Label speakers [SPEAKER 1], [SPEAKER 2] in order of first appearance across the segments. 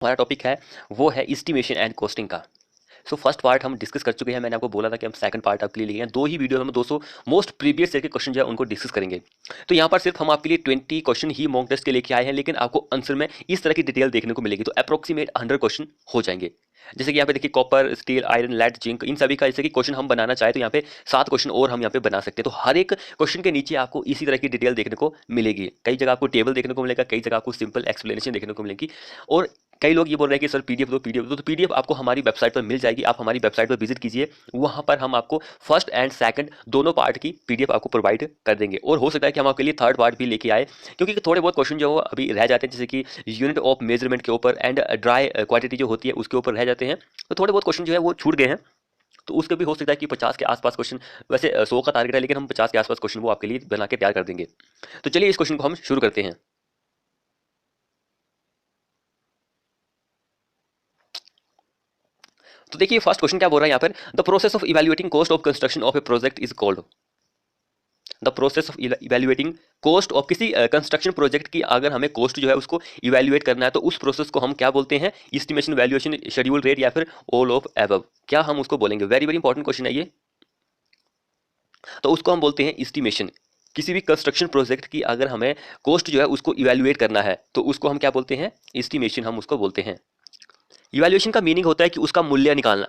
[SPEAKER 1] हमारा टॉपिक है वो है एस्टिमेशन एंड कॉस्टिंग का। फर्स्ट पार्ट हम डिस्कस कर चुके हैं। मैंने आपको बोला था कि हम सेकंड पार्ट आपके लिए लिए हैं। दो ही वीडियो में हम 200 मोस्ट प्रीवियस ईयर के क्वेश्चन जो है उनको डिस्कस करेंगे। तो यहाँ पर सिर्फ हम आपके लिए 20 क्वेश्चन ही मॉक टेस्ट के लेके आए हैं, लेकिन आपको आंसर में इस तरह की डिटेल देखने को मिलेगी। तो अप्रोक्सीमेट 100 क्वेश्चन हो जाएंगे। जैसे कि यहाँ पे देखिए copper, steel, iron, lead, zinc, इन सभी का जैसे कि क्वेश्चन हम बनाना चाहे तो यहाँ पे 7 क्वेश्चन और हम यहाँ पे बना सकते हैं। तो हर एक क्वेश्चन के नीचे आपको इसी तरह की डिटेल देखने को मिलेगी। कई जगह आपको टेबल देखने को मिलेगा, कई जगह आपको सिंपल एक्सप्लेनेशन देखने को मिलेगी। और कई लोग ये बोल रहे हैं कि सर पीडीएफ दो, पीडीएफ दो। तो पीडीएफ आपको हमारी वेबसाइट पर मिल जाएगी। आप हमारी वेबसाइट पर विजिट कीजिए, वहां पर हम आपको फर्स्ट एंड सेकंड दोनों पार्ट की पीडीएफ आपको प्रोवाइड कर देंगे। और हो सकता है कि हम आपके लिए थर्ड पार्ट भी लेके आए, क्योंकि थोड़े बहुत क्वेश्चन जो अभी रह जाते हैं, जैसे कि यूनिट ऑफ मेजरमेंट के ऊपर एंड ड्राई क्वांटिटी जो होती है उसके ऊपर रह जाते हैं। तो थोड़े बहुत क्वेश्चन जो है वो छूट गए हैं। तो उसके भी हो सकता है कि 50 के आसपास क्वेश्चन, वैसे 100 का टारगेट है, लेकिन हम 50 के आसपास क्वेश्चन वो आपके लिए बना के तैयार कर देंगे। तो चलिए इस क्वेश्चन को हम शुरू करते हैं। तो देखिए फर्स्ट क्वेश्चन क्या बोल रहा है यहाँ पर, the process of evaluating cost of construction of A project is called. The process of evaluating cost of किसी कंस्ट्रक्शन प्रोजेक्ट की अगर हमें कॉस्ट जो है उसको इवैल्यूएट करना है तो उस प्रोसेस को हम क्या बोलते हैं? एस्टिमेशन, वैल्यूएशन, शेड्यूल रेट या फिर ऑल ऑफ अबव, क्या हम उसको बोलेंगे? वेरी वेरी इंपॉर्टेंट क्वेश्चन है ये। तो उसको हम बोलते हैं एस्टिमेशन। किसी भी कंस्ट्रक्शन प्रोजेक्ट की अगर हमें कॉस्ट जो है उसको इवैल्यूएट करना है तो उसको हम क्या बोलते हैं? एस्टिमेशन हम उसको बोलते हैं। इवैल्यूएशन का मीनिंग होता है कि उसका मूल्य निकालना,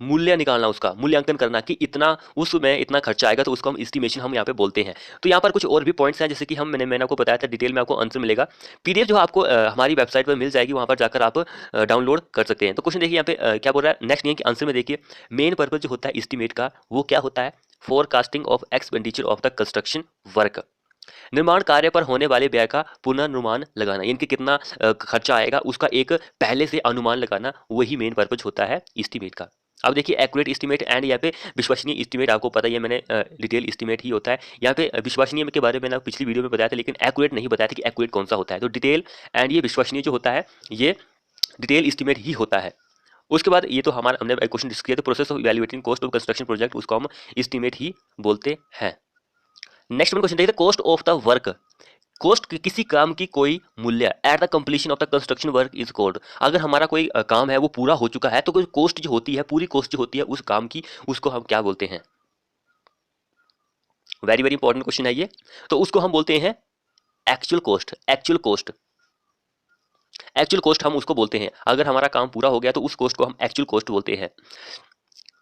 [SPEAKER 1] मूल्य निकालना, उसका मूल्यांकन करना कि इतना उसमें इतना खर्चा आएगा, तो उसको हम एस्टिमेशन हम यहाँ पे बोलते हैं। तो यहाँ पर कुछ और भी पॉइंट्स हैं, जैसे कि मैंने आपको बताया था, डिटेल में आपको आंसर मिलेगा। पीडीएफ जो आपको हमारी वेबसाइट पर मिल जाएगी, वहाँ पर जाकर आप डाउनलोड कर सकते हैं। तो क्वेश्चन देखिए यहाँ पे क्या बोल रहा है नेक्स्ट, ये कि आंसर में देखिए मेन पर्पज जो होता है एस्टिमेट का वो क्या होता है? Forecasting of expenditure of the construction work, निर्माण कार्य पर होने वाले व्यय का पुनर्नुमान लगाना, इनके कितना खर्चा आएगा उसका एक पहले से अनुमान लगाना, वही मेन पर्पज होता है एस्टीमेट का। अब देखिए एक्यूरेट एस्टीमेट एंड यहाँ पे विश्वसनीय एस्टीमेट, आपको पता ही है, मैंने डिटेल एस्टीमेट ही होता है। यहाँ पे विश्वसनीय के बारे में मैंने पिछली वीडियो में बताया था, लेकिन एक्यूरेट नहीं बताया था कि एक्यूरेट कौन सा होता है। तो डिटेल एंड ये विश्वसनीय जो होता है ये डिटेल एस्टीमेट ही होता है। उसके बाद ये तो हमारा हमने क्वेश्चन डिस्कस किया, तो process of evaluating cost of construction project उसको हम एस्टीमेट ही बोलते हैं। नेक्स्ट क्वेश्चन देखिए, cost of the work, cost किसी काम की कोई मूल्य at the completion of the construction work is called. अगर हमारा कोई काम है वो पूरा हो चुका है तो कोई कॉस्ट जो होती है, पूरी कॉस्ट जो होती है उस काम की, उसको हम क्या बोलते हैं? वेरी वेरी इंपॉर्टेंट क्वेश्चन है ये। तो उसको हम बोलते हैं actual cost. Actual cost, actual cost हम उसको बोलते हैं। अगर हमारा काम पूरा हो गया तो उस कॉस्ट को हम एक्चुअल कॉस्ट बोलते हैं।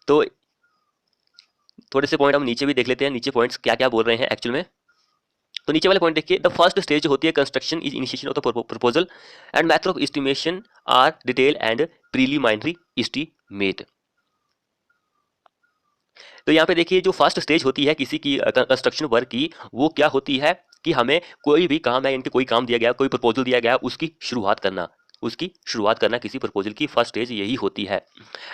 [SPEAKER 1] तो थोड़े से पॉइंट हम नीचे भी देख लेते हैं, नीचे पॉइंट्स क्या क्या बोल रहे हैं एक्चुअल में। तो नीचे वाले पॉइंट देखिए, द फर्स्ट स्टेज होती है construction is initiation of the proposal and method of estimation are detail and preliminary estimate. तो यहाँ पे देखिए जो फर्स्ट स्टेज होती है किसी की कंस्ट्रक्शन वर्क की, वो क्या होती है कि हमें कोई भी काम है, इनके कोई काम दिया गया, कोई प्रपोजल दिया गया, उसकी शुरुआत करना, उसकी शुरुआत करना किसी प्रपोजल की फर्स्ट स्टेज यही होती है।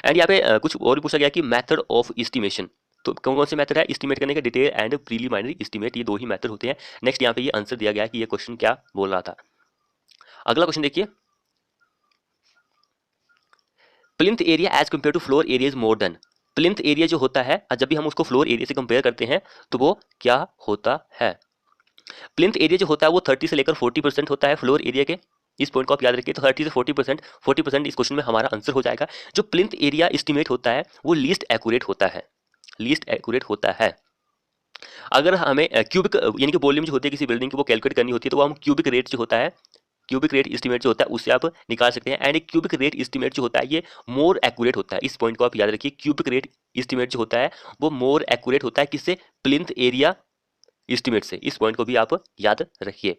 [SPEAKER 1] एंड यहाँ पे कुछ और भी पूछा गया कि मेथड ऑफ एस्टिमेशन, तो कौन कौन से मेथड है एस्टिमेट करने के? डिटेल एंड प्रीलिमिनरी एस्टिमेट, ये दो ही मेथड होते हैं। नेक्स्ट यहाँ पे ये आंसर दिया गया है कि ये क्वेश्चन क्या बोल रहा था। अगला क्वेश्चन देखिए, plinth area as compare to floor area is more than. Plinth area जो होता है, जब भी हम उसको फ्लोर एरिया से कंपेयर करते हैं तो वो क्या होता है? प्लिंथ एरिया जो होता है वो 30 से लेकर 40% होता है फ्लोर एरिया के। इस पॉइंट को आप याद रखिए। तो 30 से 40%, 40% इस क्वेश्चन में हमारा आंसर हो जाएगा। जो प्लिंथ एरिया एस्टिमेट होता है वो लीस्ट एक्यूरेट होता है, लीस्ट एक्यूरेट होता है। अगर हमें क्यूबिक यानी कि वॉल्यूम जो होती है किसी बिल्डिंग की वो कैलकुलेट करनी होती है, तो वो हम क्यूबिक रेट जो होता है, क्यूबिक रेट एस्टिमेट जो होता है उससे आप निकाल सकते हैं। एंड एक क्यूबिक रेट एस्टिमेट जो होता है ये मोर एक्यूरेट होता है। इस पॉइंट को आप याद रखिए, क्यूबिक रेट एस्टिमेट जो होता है वो मोर एक्यूरेट होता है किससे? प्लिंथ एरिया एस्टिमेट से। इस पॉइंट को भी आप याद रखिए।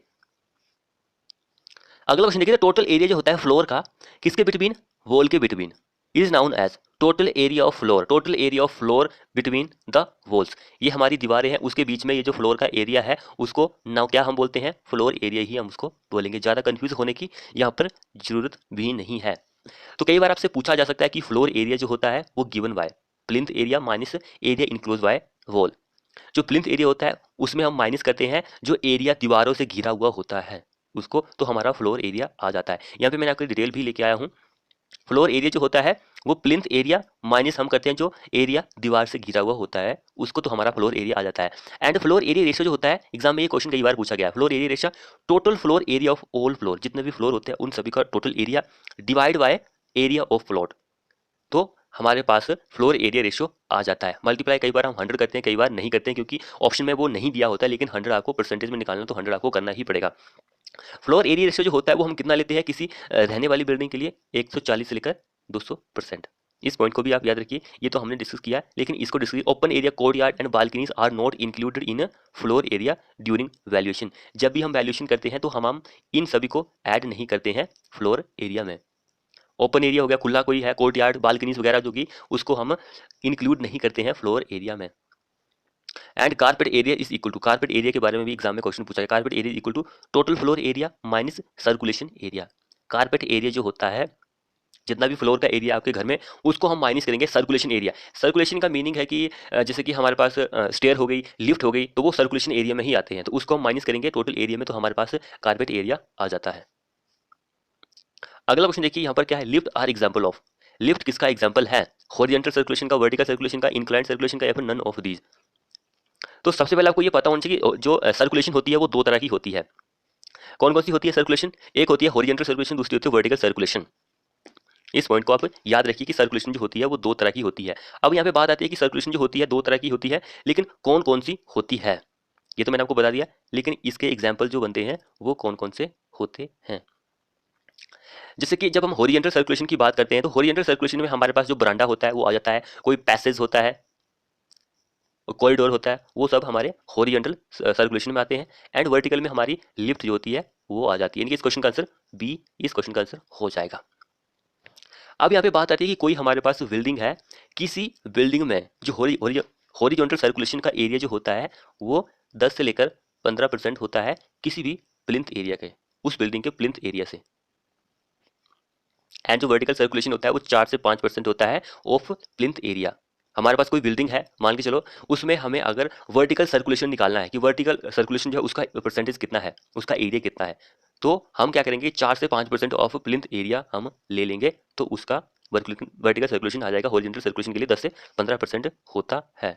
[SPEAKER 1] अगला क्वेश्चन देखिए, टोटल एरिया जो होता है फ्लोर का किसके बिटवीन? वॉल के between is known as total area of floor. Total area of floor between the walls, ये हमारी दीवारें हैं उसके बीच में ये जो फ्लोर का एरिया है उसको नाउ क्या हम बोलते हैं? फ्लोर एरिया ही हम उसको बोलेंगे। ज़्यादा कंफ्यूज होने की यहाँ पर जरूरत भी नहीं है। तो कई बार आपसे पूछा जा सकता है कि फ्लोर एरिया जो होता है वो given by plinth area minus area enclose by wall. जो प्लिंथ एरिया होता है उसमें हम माइनस करते हैं जो एरिया दीवारों से घिरा हुआ होता है उसको, तो हमारा फ्लोर एरिया आ जाता है। यहाँ पे मैंने आपको डिटेल भी लेके आया हूँ। फ्लोर एरिया जो होता है वो प्लिंथ एरिया माइनस हम करते हैं जो एरिया दीवार से घिरा हुआ होता है उसको, तो हमारा फ्लोर एरिया आ जाता है। एंड फ्लोर एरिया रेशियो जो होता है, एग्जाम में ये क्वेश्चन कई बार पूछा गया है, floor area ratio total floor area of all floor, जितने भी फ्लोर होते हैं उन सभी का total area divide by area of plot, तो हमारे पास फ्लोर एरिया रेशियो आ जाता है। मल्टीप्लाई कई बार हम 100 करते हैं, कई बार नहीं करते हैं क्योंकि ऑप्शन में वो नहीं दिया होता है, लेकिन 100 आपको परसेंटेज में निकालना तो 100 आपको करना ही पड़ेगा। फ्लोर एरिया रेशियो जो होता है वो हम कितना लेते हैं किसी रहने वाली बिल्डिंग के लिए, 140 से लेकर 200%। इस पॉइंट को भी आप याद रखिए, ये तो हमने डिस्कस किया, लेकिन इसको discuss, open area courtyard and balconies are not included in floor area during valuation. जब भी हम वैल्यूएशन करते हैं तो हम इन सभी को ऐड नहीं करते हैं फ्लोर एरिया में। ओपन एरिया हो गया, खुला कोई है, कोर्टयार्ड बालकनीज वगैरह जो कि उसको हम इंक्लूड नहीं करते हैं फ्लोर एरिया में। And carpet area is equal to, carpet area के बारे में भी एग्जाम में क्वेश्चन पूछा है, carpet area equal to total floor area minus circulation area. Carpet area जो होता है, जितना भी फ्लोर का एरिया आपके घर में, उसको हम माइनस करेंगे सर्कुलेशन एरिया। सर्कुलेशन का मीनिंग है कि जैसे कि हमारे पास स्टेयर हो गई, लिफ्ट हो गई, तो वो सर्कुलेशन एरिया में ही आते हैं, तो उसको हम माइनस करेंगे टोटल एरिया में, तो हमारे पास कारपेट एरिया आ जाता है। अगला क्वेश्चन देखिए, यहाँ पर क्या है, lift are example of, lift किसका एग्जाम्पल है, हॉरिजॉन्टल सर्कुलेशन का, वर्टिकल सर्कुलेशन का, इंक्लाइंड सर्कुलेशन का, या फिर नन ऑफ दीज। तो सबसे पहले आपको ये पता होना चाहिए कि जो सर्कुलेशन होती है वो दो तरह की होती है। कौन कौन सी होती है सर्कुलेशन, एक होती है हॉरिजॉन्टल सर्कुलेशन, दूसरी होती है वर्टिकल सर्कुलेशन। इस पॉइंट को आप याद रखिए कि सर्कुलेशन जो होती है वो दो तरह की होती है। अब यहाँ पे बात आती है कि सर्कुलेशन जो होती है दो तरह की होती है, लेकिन कौन कौन सी होती है, ये तो मैंने आपको बता दिया, लेकिन इसके एग्जाम्पल जो बनते हैं वो कौन कौन से होते हैं। जैसे कि जब हम हॉरिजॉन्टल सर्कुलेशन की बात करते हैं तो हॉरिजॉन्टल सर्कुलेशन में हमारे पास जो बरांडा होता है वो आ जाता है, कोई पैसेज होता है, कॉरिडोर होता है, वो सब हमारे हॉरिजॉन्टल सर्कुलेशन में आते हैं। एंड वर्टिकल में हमारी लिफ्ट जो होती है वो आ जाती है, यानी कि इस क्वेश्चन का आंसर बी इस क्वेश्चन का आंसर हो जाएगा। अब यहाँ पे बात आती है कि कोई हमारे पास बिल्डिंग है, किसी बिल्डिंग में जो हॉरिजॉन्टल सर्कुलेशन का एरिया जो होता है वो 10 से लेकर 15% होता है किसी भी प्लिंथ एरिया के, उस बिल्डिंग के प्लिंथ एरिया से। एंड जो वर्टिकल सर्कुलेशन होता है वो 4 से 5% होता है ऑफ प्लिंथ एरिया। हमारे पास कोई बिल्डिंग है, मान के चलो, उसमें हमें अगर वर्टिकल सर्कुलेशन निकालना है कि वर्टिकल सर्कुलेशन जो है उसका परसेंटेज कितना है, उसका एरिया कितना है, तो हम क्या करेंगे, 4 से 5% ऑफ प्लिंथ एरिया हम ले लेंगे, तो उसका वर्टिकल सर्कुलेशन आ जाएगा। हॉरिजॉन्टल सर्कुलेशन के लिए 10 से 15% होता है।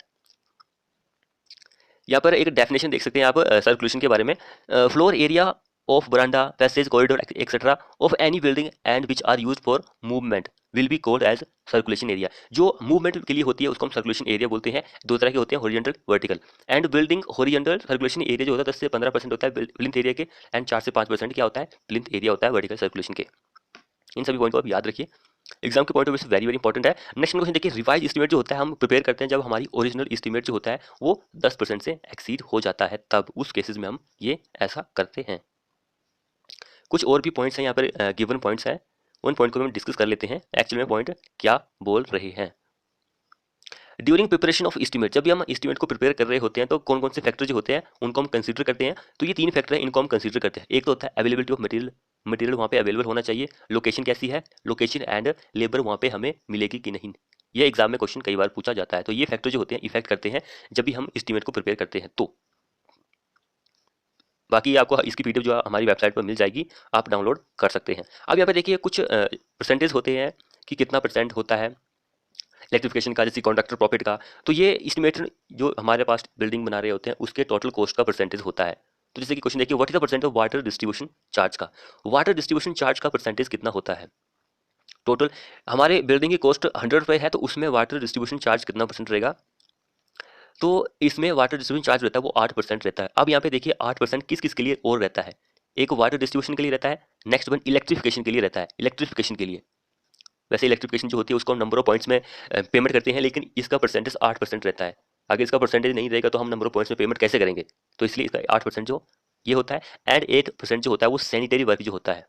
[SPEAKER 1] यहाँ पर एक डेफिनेशन देख सकते हैं आप सर्कुलेशन के बारे में, floor area of veranda, passage, corridor etcetera of any building and which are used for movement will be called as circulation area. जो मूवमेंट के लिए होती है उसको हम सर्कुलेशन एरिया बोलते हैं। दो तरह के होते हैं, horizontal, vertical. And building horizontal circulation area जो होता है 10 से 15% होता है प्लिंथ एरिया के, एंड 4 से 5% क्या होता है, प्लिंथ एरिया होता है वर्टिकल सर्कुलेशन के। इन सभी पॉइंट को आप याद रखिए, एग्जाम के पॉइंट ऑफ व्यू से वेरी वेरी इंपॉर्टेंट है। नेक्स्ट क्वेश्चन देखिए, रिवाइज एस्टीमेट जो होता है हम प्रिपेयर करते हैं जब हमारी ओरिजिनल एस्टीमेट जो होता है वो 10% से एक्सीड हो जाता है, तब उस केसेस में हम ये ऐसा करते हैं। कुछ और भी पॉइंट्स हैं यहाँ पर, गिवन पॉइंट्स हैं, उन पॉइंट को हम डिस्कस कर लेते हैं एक्चुअल में पॉइंट क्या बोल रहे हैं। ड्यूरिंग प्रिपरेशन ऑफ एस्टीमेट, जब भी हम एस्टीमेट को प्रिपेयर कर रहे होते हैं तो कौन कौन से फैक्टर जो होते हैं उनको हम कंसीडर करते हैं, तो ये 3 फैक्टर हैं, इनको हम कंसीडर करते हैं। एक तो होता है अवेलेबिलिटी ऑफ मटेरियल, मटेरियल वहाँ पे अवेलेबल होना चाहिए, लोकेशन कैसी है, लोकेशन एंड लेबर वहाँ पे हमें मिलेगी कि नहीं, ये एग्जाम में क्वेश्चन कई बार पूछा जाता है। तो ये फैक्टर जो होते हैं इफेक्ट करते हैं जब भी हम एस्टीमेट को प्रिपेयर करते हैं। तो बाकी आपको इसकी पीडीएफ जो हमारी वेबसाइट पर मिल जाएगी, आप डाउनलोड कर सकते हैं। अब यहाँ पे देखिए कुछ परसेंटेज होते हैं कि कितना परसेंट होता है इलेक्ट्रिफिकेशन का, जैसे कॉन्ट्रैक्टर प्रॉफिट का, तो ये एस्टिमेट जो हमारे पास बिल्डिंग बना रहे होते हैं उसके टोटल कॉस्ट का परसेंटेज होता है। तो जैसे कि क्वेश्चन देखिए, what is the percent of water distribution charge का, वाटर डिस्ट्रीब्यूशन चार्ज का परसेंटेज कितना होता है टोटल, हमारे बिल्डिंग की कॉस्ट 100 रुपये है तो उसमें वाटर डिस्ट्रीब्यूशन चार्ज कितना परसेंट रहेगा, तो इसमें वाटर डिस्ट्रीब्यूशन चार्ज रहता है वो 8% रहता है। अब यहाँ पे देखिए 8% किस किस के लिए और रहता है, एक वाटर डिस्ट्रीब्यूशन के लिए रहता है, नेक्स्ट वन इलेक्ट्रिफिकेशन के लिए रहता है, इलेक्ट्रिफिकेशन के लिए। वैसे इलेक्ट्रिफिकेशन जो होती है उसको हम नंबर ऑफ पॉइंट्स में पेमेंट करते हैं, लेकिन इसका परसेंटेज 8% रहता है। अगर इसका परसेंटेज नहीं रहेगा तो हम नंबर ऑफ पॉइंट्स में पेमेंट कैसे करेंगे, तो इसलिए इसका 8% जो ये होता है। एंड 8% जो होता है वो सैनिटरी वर्क जो होता है,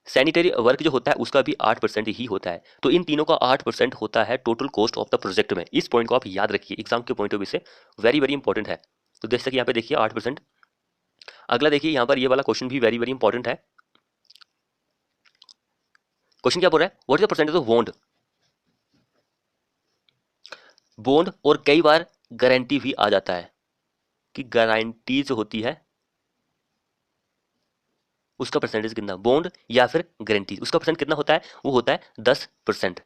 [SPEAKER 1] सैनिटरी वर्क जो होता है उसका भी 8% ही होता है। तो इन तीनों का 8% होता है total cost of the project में। इस पॉइंट को आप याद रखिए, एग्जाम के पॉइंट ऑफ व्यू से वेरी वेरी इंपॉर्टेंट है। तो जैसे कि यहाँ पे देखिए 8%। अगला देखिए यहाँ पर ये वाला क्वेश्चन भी वेरी वेरी इंपॉर्टेंट है। क्वेश्चन क्या बोल रहा है, what is the percentage of bond, bond और कई बार गारंटी भी आ जाता है कि गारंटी जो होती है उसका परसेंटेज कितना, बॉन्ड या फिर गारंटी, उसका परसेंट कितना होता है, वो होता है 10%।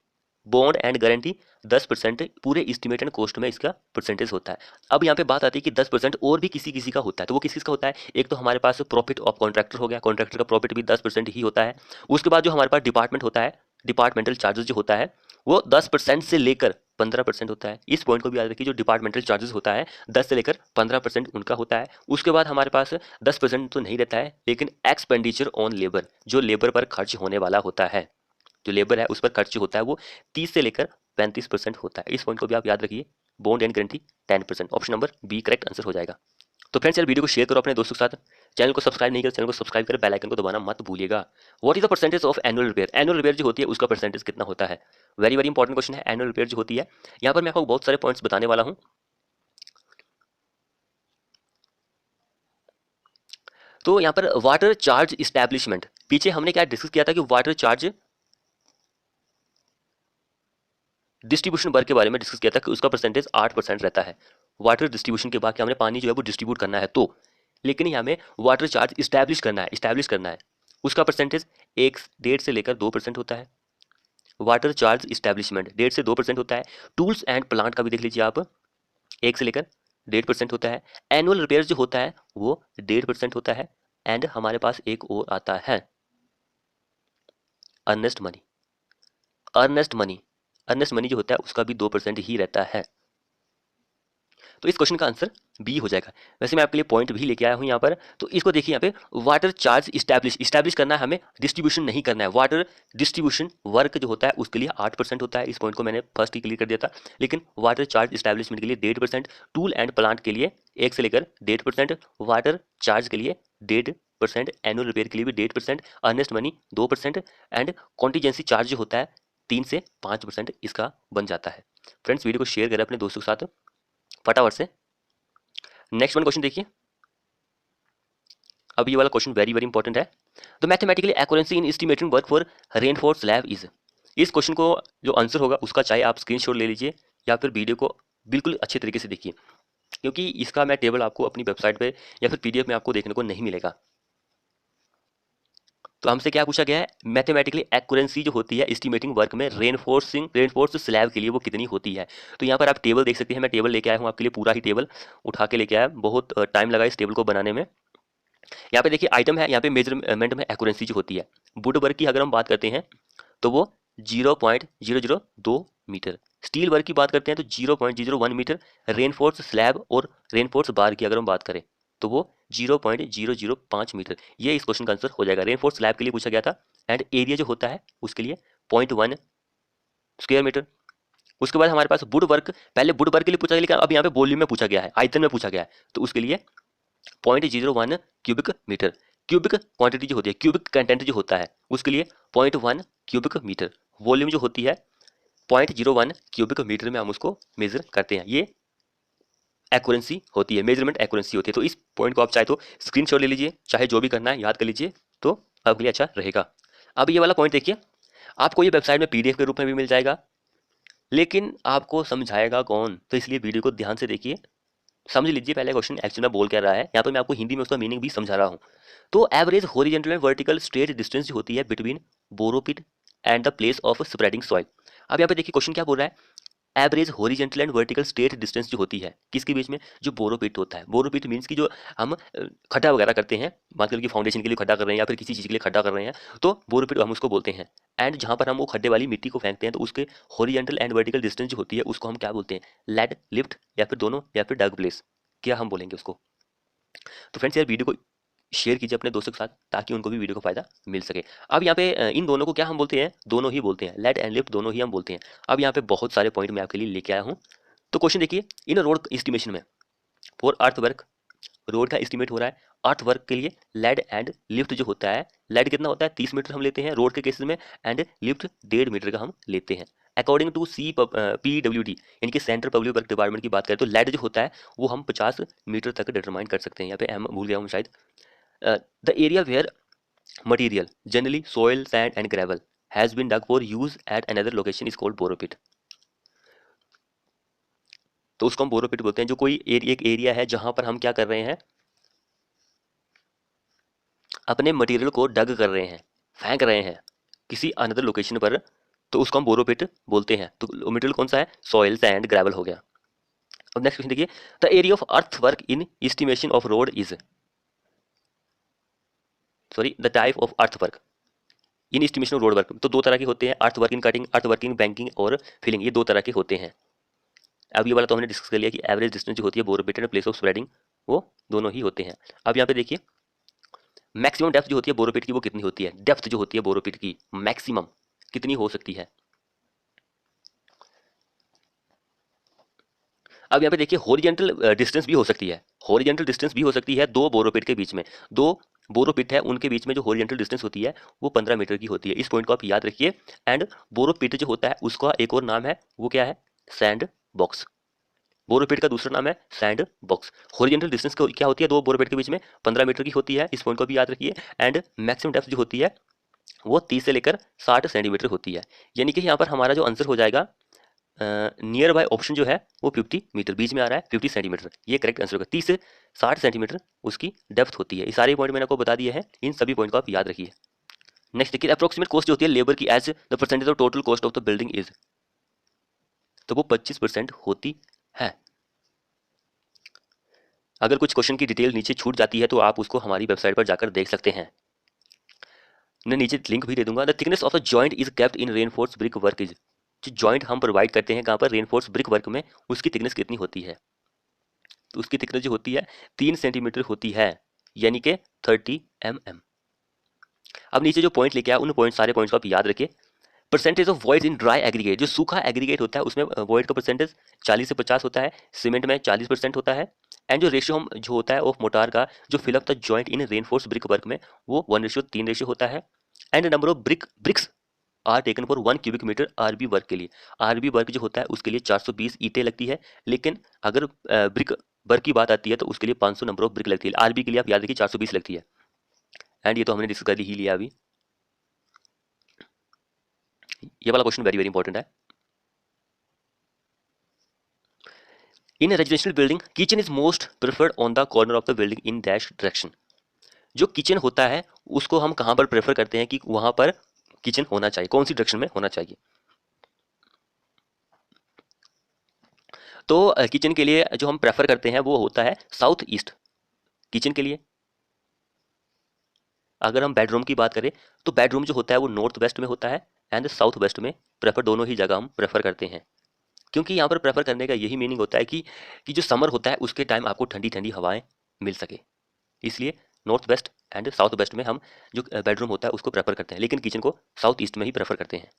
[SPEAKER 1] बॉन्ड एंड गारंटी 10% पूरे एस्टिमेट एंड कॉस्ट में इसका परसेंटेज होता है। अब यहाँ पे बात आती है कि 10% और भी किसी किसी का होता है, तो वो किस किस का होता है? एक तो हमारे पास प्रॉफिट ऑफ कॉन्ट्रैक्टर हो गया, कॉन्ट्रैक्टर का प्रॉफिट भी 10% ही होता है। उसके बाद जो हमारे पास डिपार्टमेंट होता है, डिपार्टमेंटल चार्जेस जो होता है वो 10% से लेकर 15% होता है। इस पॉइंट को भी याद रखिए, जो डिपार्टमेंटल चार्जेस होता है 10 से लेकर 15% उनका होता है। उसके बाद हमारे पास 10% तो नहीं रहता है, लेकिन एक्सपेंडिचर ऑन लेबर, जो लेबर पर खर्च होने वाला होता है, जो लेबर है उस पर खर्च होता है वो 30 से लेकर 35% होता है। इस पॉइंट को भी आप याद रखिए। Bond and guarantee 10%, option number B correct answer हो जाएगा। तो फ्रेंड्स यार वीडियो को शेयर करो अपने दोस्तों के साथ, चैनल को सब्सक्राइब नहीं किया चैनल को सब्सक्राइब कर बेल आइकन को दबाना मत भूलिएगा। What is the percentage of annual repair? Annual repair जो होती है उसका परसेंटेज कितना होता है? वेरी वेरी इंपॉर्टेंट क्वेश्चन है। एनुअल रिपेयर जो होती है, यहाँ पर मैं आपको बहुत सारे पॉइंट्स बताने वाला हूँ। तो यहाँ पर वाटर चार्ज इस्टेब्लिशमेंट, पीछे हमने क्या डिस्कस किया था कि वाटर चार्ज डिस्ट्रीब्यूशन वर्क के बारे में डिस्कस किया था कि उसका परसेंटेज 8% रहता है। वाटर डिस्ट्रीब्यूशन के बाद कि हमने पानी जो है वो डिस्ट्रीब्यूट करना है, तो लेकिन यहाँ में वाटर चार्ज इस्टेब्लिश करना है, उसका परसेंटेज 1.5 से लेकर 2% होता है। वाटर चार्ज इस्टेब्लिशमेंट 1.5 से 2% होता है। टूल्स एंड प्लांट का भी देख लीजिए आप, 1 से लेकर 1.5% होता है। एनुअल रिपेयर जो होता है वो 1.5% होता है। एंड हमारे पास एक और आता है earnest money. Earnest money, earnest money जो होता है उसका भी 2% ही रहता है। तो इस क्वेश्चन का आंसर बी हो जाएगा। वैसे मैं आपके लिए पॉइंट भी लेके आया हूं यहाँ पर, तो इसको देखिए यहाँ पे वाटर चार्ज इस्टेब्लिश करना है हमें, डिस्ट्रीब्यूशन नहीं करना है। वाटर डिस्ट्रीब्यूशन वर्क जो होता है उसके लिए 8% होता है। इस पॉइंट को मैंने फर्स्ट ही क्लियर कर दिया था। लेकिन वाटर चार्ज इस्टेब्लिशमेंट के लिए 1.5%, टूल एंड प्लांट के लिए 1 से लेकर 1.5%, वाटर चार्ज के लिए 1.5%, एनुअल रिपेयर के लिए भी 1.5%, earnest money 2% and contingency charge जो होता है 3 से 5% इसका बन जाता है। फ्रेंड्स वीडियो को शेयर करें अपने दोस्तों के साथ फटाफट से। नेक्स्ट वन क्वेश्चन देखिए। अब ये वाला क्वेश्चन वेरी वेरी इंपॉर्टेंट है। तो mathematically accuracy in estimating work for reinforce slab is. इस क्वेश्चन को जो आंसर होगा उसका चाहे आप स्क्रीनशॉट ले लीजिए या फिर वीडियो को बिल्कुल अच्छे तरीके से देखिए, क्योंकि इसका मैं टेबल आपको अपनी वेबसाइट पे या फिर पीडीएफ में आपको देखने को नहीं मिलेगा। तो हमसे क्या पूछा गया है? मैथमेटिकली एक्यूरेंसी जो होती है एस्टिमेटिंग वर्क में रेनफोर्स स्लैब के लिए वो कितनी होती है। तो यहाँ पर आप टेबल देख सकते हैं, मैं टेबल लेके आया हूँ आपके लिए, पूरा ही टेबल उठा के लेके आया, बहुत टाइम लगा इस टेबल को बनाने में। यहाँ पे देखिए आइटम है, यहाँ पे मेजरमेंट में एक्यूरेंसी जो होती है, वुड वर्क की अगर हम बात करते हैं तो वो 0.002 मीटर, स्टील वर्क की बात करते हैं तो 0.001 मीटर, रेनफोर्स स्लैब और रेनफोर्स बार की अगर हम बात करें तो वो 0.005 मीटर। ये इस क्वेश्चन का आंसर हो जाएगा। रेनफोर्स स्लैब के लिए पूछा गया था एंड एरिया जो होता है उसके लिए 0.1 स्क्वायर मीटर। उसके बाद हमारे पास वुड वर्क, पहले वुड वर्क के लिए पूछा गया लेकिन अब यहाँ पे वॉल्यूम में पूछा गया है, आयतन में पूछा गया है, तो उसके लिए 0.01 क्यूबिक मीटर। क्यूबिक क्वांटिटी जो होती है, क्यूबिक कंटेंट जो होता है उसके लिए 0.1 क्यूबिक मीटर। वॉल्यूम जो होती है 0.01 क्यूबिक मीटर में हम उसको मेजर करते हैं। ये एक्यूरेंसी होती है, मेजरमेंट एक्यूरेंसी होती है। तो इस पॉइंट को आप चाहे तो स्क्रीनशॉट ले लीजिए, चाहे जो भी करना है याद कर लीजिए, तो आपके लिए अच्छा रहेगा। अब ये वाला पॉइंट देखिए, आपको ये वेबसाइट में पीडीएफ के रूप में भी मिल जाएगा, लेकिन आपको समझाएगा कौन? तो इसलिए वीडियो को ध्यान से देखिए, समझ लीजिए पहले क्वेश्चन एक्चुअली में बोल क्या रहा है। यहाँ पर मैं आपको हिंदी में उसका मीनिंग भी समझा रहा हूँ। तो average horizontal and vertical straight distance जो होती है between borrow pit and the place of spreading soil. अब यहाँ पे देखिए क्वेश्चन क्या बोल रहा है, average horizontal and vertical straight distance जो होती है किसके बीच में? जो बोरोपिट होता है। बोरोपिट मीन्स की जो हम खड्डा वगैरह करते हैं, मान लीजिए फाउंडेशन के लिए खड्डा कर रहे हैं या फिर किसी चीज़ के लिए खड्डा कर रहे हैं, तो बोरोपिट हम उसको बोलते हैं। एंड जहाँ पर हम वो खड्डे वाली मिट्टी को फेंकते हैं तो उसके हॉरिजॉन्टल एंड वर्टिकल डिस्टेंस जो होती है उसको हम क्या बोलते हैं? लेड लिफ्ट, या फिर दोनों, या फिर डग प्लेस, क्या हम बोलेंगे उसको? तो फ्रेंड्स यार वीडियो को शेयर कीजिए अपने दोस्तों के साथ ताकि उनको भी वीडियो को फायदा मिल सके। अब यहाँ पे इन दोनों को क्या हम बोलते हैं? दोनों ही बोलते हैं, लेड एंड लिफ्ट दोनों ही हम बोलते हैं। अब यहाँ पे बहुत सारे पॉइंट मैं आपके लिए लेके आया हूँ। तो क्वेश्चन देखिए, इन रोड एस्टिमेशन में फॉर अर्थ वर्क, रोड का एस्टिमेट हो रहा है अर्थ वर्क के लिए, लेड एंड लिफ्ट जो होता है, लेड कितना होता है 30 मीटर हम लेते हैं रोड के केसेस में, एंड लिफ्ट 1.5 मीटर का हम लेते हैं। अकॉर्डिंग टू PWD यानी कि सेंट्रल पब्लिक वर्क डिपार्टमेंट की बात करें तो लेड जो होता है वो हम 50 मीटर तक डिटरमाइन कर सकते हैं। यहाँ पे हम भूल गया हूँ शायद। The area where material generally soil sand and gravel has been dug for use at another location is called borrow pit. तो उसको हम बोरोपिट बोलते हैं। जो कोई एक एरिया है जहां पर हम क्या कर रहे हैं, अपने मटेरियल को डग कर रहे हैं, फेंक रहे हैं किसी अनदर लोकेशन पर, तो उसको हम बोरोपिट बोलते हैं। तो मटेरियल कौन सा है, सॉइल, सैंड, ग्रेवल हो गया। अब नेक्स्ट क्वेश्चन देखिए, the area of earth work in estimation of road is, sorry the type of earth work in estimation of road work. तो दो तरह के होते हैं, अर्थ work in cutting, earth work in banking और फिलिंग, ये दो तरह के होते हैं। अब ये वाला तो हमने डिस्कस कर लिया कि एवरेज डिस्टेंस जो होती है बोरोपिट एंड प्लेस ऑफ स्प्रेडिंग, वो दोनों ही होते हैं। अब यहाँ पे देखिए मैक्सिमम डेप्थ जो होती है बोरोपिट की वो कितनी होती है, डेप्थ जो होती है बोरोपिट की मैक्सिमम कितनी हो सकती है। अब यहाँ पे देखिए हॉरिजॉन्टल डिस्टेंस भी हो सकती है, हॉरिजॉन्टल डिस्टेंस भी हो सकती है दो बोरोपिट के बीच में। दो बोरोपिट है उनके बीच में जो हॉरिजॉन्टल डिस्टेंस होती है वो 15 मीटर की होती है। इस पॉइंट को आप याद रखिए। एंड बोरोपिट जो होता है उसका एक और नाम है, वो क्या है, सैंड बॉक्स। बोरोपिट का दूसरा नाम है सैंड बॉक्स। हॉरिजॉन्टल डिस्टेंस क्या होती है दो बोरोपिट के बीच में, 15 मीटर की होती है, इस पॉइंट को भी याद रखिए। एंड मैक्सिमम डेप्थ जो होती है वो 30 से लेकर 60 सेंटीमीटर होती है। यानी कि यहाँ पर हमारा जो आंसर हो जाएगा नियर बाय ऑप्शन जो है वो 50 मीटर, बीच में आ रहा है 50 सेंटीमीटर, ये करेक्ट आंसर होगा। 30 से 60 सेंटीमीटर उसकी डेप्थ होती है। ये सारे पॉइंट मैंने आपको बता दिए हैं, इन सभी पॉइंट को आप याद रखिए। नेक्स्ट देखिए, अप्रोक्सीमेट कॉस्ट जो होती है लेबर की as the percentage of total cost of the building is, तो वो 25% होती है। अगर कुछ क्वेश्चन की डिटेल नीचे छूट जाती है तो आप उसको हमारी वेबसाइट पर जाकर देख सकते हैं, मैं नीचे लिंक भी दे दूंगा। The thickness of the joint is kept in reinforce brick work is, जो जॉइंट हम प्रोवाइड करते हैं कहाँ पर, रेनफोर्स ब्रिक वर्क में, उसकी थिकनेस कितनी होती है। तो उसकी थिकनेस जो होती है 3 सेंटीमीटर होती है, यानी कि 30 mm। अब नीचे जो पॉइंट लेके आया उन पॉइंट सारे पॉइंट्स को आप याद रखिए। Percentage of void in dry aggregate, जो सूखा एग्रीगेट होता है उसमें वॉइड का परसेंटेज 40 से 50 होता है, सीमेंट में 40% होता है। एंड जो रेशियो हम जो होता है ऑफ मोटार का जो fill up the joint in reinforce brick work में वो 1:3 रेशियो होता है। And number of bricks are taken for 1 cubic metre RB work के लिए, आरबी वर्क जो होता है उसके लिए 420 ईंटें लगती है। लेकिन अगर ब्रिक वर्क की बात आती है तो उसके लिए 500 नंबर ऑफ ब्रिक लगती है। आरबी के लिए आप याद रखिए 420 लगती है। एंड ये तो हमने डिस्कस कर ही लिया अभी। ये वाला क्वेश्चन वेरी वेरी इंपॉर्टेंट है। In residential building kitchen is most preferred on the corner of the building in dash direction, जो किचन होता है उसको हम कहाँ पर प्रेफर करते हैं कि वहां पर किचन होना चाहिए, कौन सी डायरेक्शन में होना चाहिए। तो किचन के लिए जो हम प्रेफर करते हैं वो होता है साउथ ईस्ट किचन के लिए। अगर हम बेडरूम की बात करें तो बेडरूम जो होता है वो नॉर्थ वेस्ट में होता है एंड साउथ वेस्ट में, प्रेफर दोनों ही जगह हम प्रेफर करते हैं। क्योंकि यहाँ पर प्रेफर करने का यही मीनिंग होता है कि जो समर होता है उसके टाइम आपको ठंडी ठंडी हवाएं मिल सके, इसलिए north west and south west में हम जो बेडरूम होता है उसको प्रेफर करते हैं, लेकिन किचन को साउथ ईस्ट में ही प्रेफर करते हैं।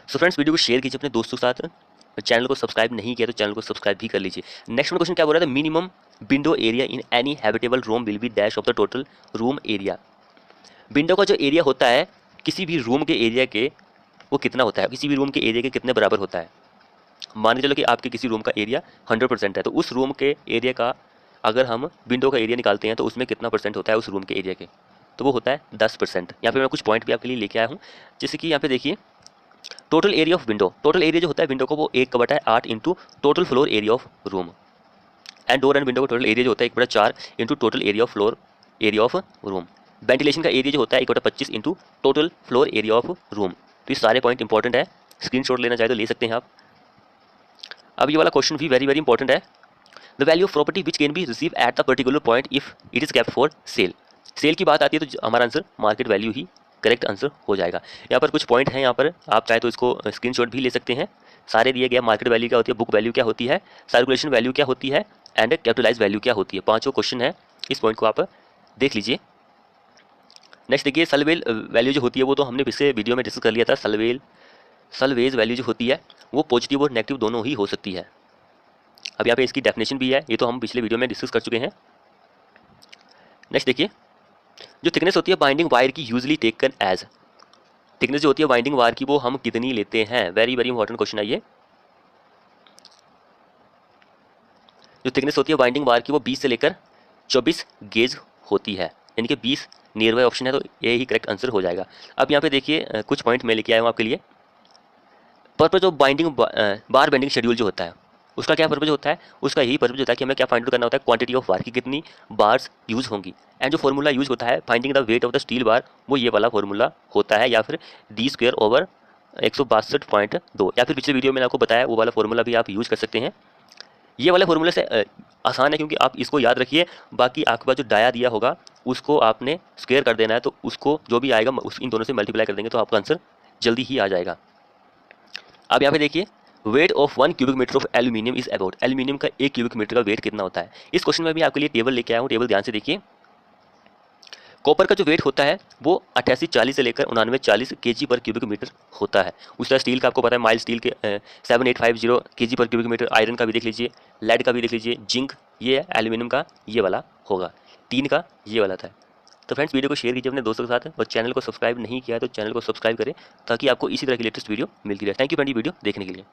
[SPEAKER 1] सो फ्रेंड्स वीडियो को शेयर कीजिए अपने दोस्तों के साथ, चैनल को सब्सक्राइब नहीं किया तो चैनल को सब्सक्राइब भी कर लीजिए। नेक्स्ट क्वेश्चन क्या बोल रहा है, minimum window area in any habitable room will be dash of the total room area. Window का जो एरिया होता है किसी भी रूम के एरिया के वो कितना होता है, किसी भी रूम के एरिया के कितने बराबर होता है। मान के चलो कि आपके किसी रूम का एरिया 100% है, तो उस रूम के एरिया का अगर हम विंडो का एरिया निकालते हैं तो उसमें कितना परसेंट होता है उस रूम के एरिया के, तो वो होता है 10%। यहाँ पे मैं कुछ पॉइंट भी आपके लिए लेके आया हूँ, जैसे कि यहाँ पे देखिए total area of window, total area जो होता है विंडो को वो 1/8 into total floor area of room. And door and window का टोटल एरिया जो होता है 1/4 into total area of floor area of room. Ventilation का एरिया जो होता है 1/25 into total floor area of room. तो ये सारे पॉइंट इंपॉर्टेंट है, स्क्रीनशॉट लेना चाहे तो ले सकते हैं आप। अब ये वाला क्वेश्चन भी वेरी वेरी इंपॉर्टेंट है, the value of property which can be receive at the particular point if it is kept for sale. Sale की बात आती है तो हमारा आंसर मार्केट वैल्यू ही करेक्ट आंसर हो जाएगा। यहाँ पर कुछ पॉइंट हैं, यहाँ पर आप चाहे तो इसको स्क्रीनशॉट भी ले सकते हैं, सारे दिए गए। मार्केट वैल्यू क्या होती है, बुक वैल्यू क्या होती है, सर्कुलेशन वैल्यू क्या होती है एंड कैपिटलाइज वैल्यू क्या होती है, पांचों क्वेश्चन है, इस पॉइंट को आप देख लीजिए। नेक्स्ट देखिए सलवेल वैल्यू जो होती है वो तो हमने पिछले वीडियो में डिस्कस कर लिया था। सलवेज वैल्यू जो होती है वो पॉजिटिव और नेगेटिव दोनों ही हो सकती है। अब यहाँ पे इसकी डेफिनेशन भी है, ये तो हम पिछले वीडियो में डिस्कस कर चुके हैं। नेक्स्ट देखिए जो थिकनेस होती है बाइंडिंग वायर की यूजली टेकन एज, थिकनेस जो होती है बाइंडिंग वायर की वो हम कितनी लेते हैं, वेरी वेरी इंपॉर्टेंट क्वेश्चन है ये। जो थिकनेस होती है बाइंडिंग वायर की वो 20 से लेकर 24 गेज होती है, यानी कि 20 नियर बाय ऑप्शन है, तो ये ही करेक्ट आंसर हो जाएगा। अब यहाँ पे देखिए कुछ पॉइंट मैं लेके आया हूँ आपके लिए। Purpose of binding bar bending schedule जो होता है उसका क्या पर्पज होता है, उसका यही पर्पज होता है कि हमें क्या फाइंड आउट करना होता है, क्वांटिटी ऑफ बार की कितनी बार्स यूज होंगी। एंड जो फॉर्मूला यूज होता है finding the weight of the steel bar वो ये वाला फॉर्मूला होता है, या फिर d² ओवर 162.2, या फिर पिछले वीडियो में मैंने आपको बताया वो वाला फॉर्मूला भी आप यूज़ कर सकते हैं। ये वाला फॉर्मूला से आसान है, क्योंकि आप इसको याद रखिए, बाकी आपके पास जो डाया दिया होगा उसको आपने स्क्वायर कर देना है, तो उसको जो भी आएगा उस इन दोनों से मल्टीप्लाई कर देंगे तो आपका आंसर जल्दी ही आ जाएगा। अब यहाँ पे देखिए, weight of 1 cubic metre of aluminium is about, aluminium का 1 क्यूबिक मीटर का वेट कितना होता है। इस क्वेश्चन में भी आपके लिए टेबल लेके आया हूँ, टेबल ध्यान से देखिए। कॉपर का जो वेट होता है वो 8840 से लेकर 9940 केजी पर क्यूबिक मीटर होता है। उस तरह स्टील का आपको पता है, माइल स्टील के 7850 केजी पर क्यूबिक मीटर। आयरन का भी देख लीजिए, लेड का भी देख लीजिए, जिंक, ये एल्यूमिनियम का ये वाला होगा, टीन का ये वाला था। तो फ्रेंड्स, वीडियो को शेयर कीजिए अपने दोस्तों के साथ, और चैनल को सब्सक्राइब नहीं किया है तो चैनल को सब्सक्राइब करें, ताकि आपको इसी तरह की लेटेस्ट वीडियो मिलती रहे। थैंक यू फ्रेंड, वीडियो देखने के लिए।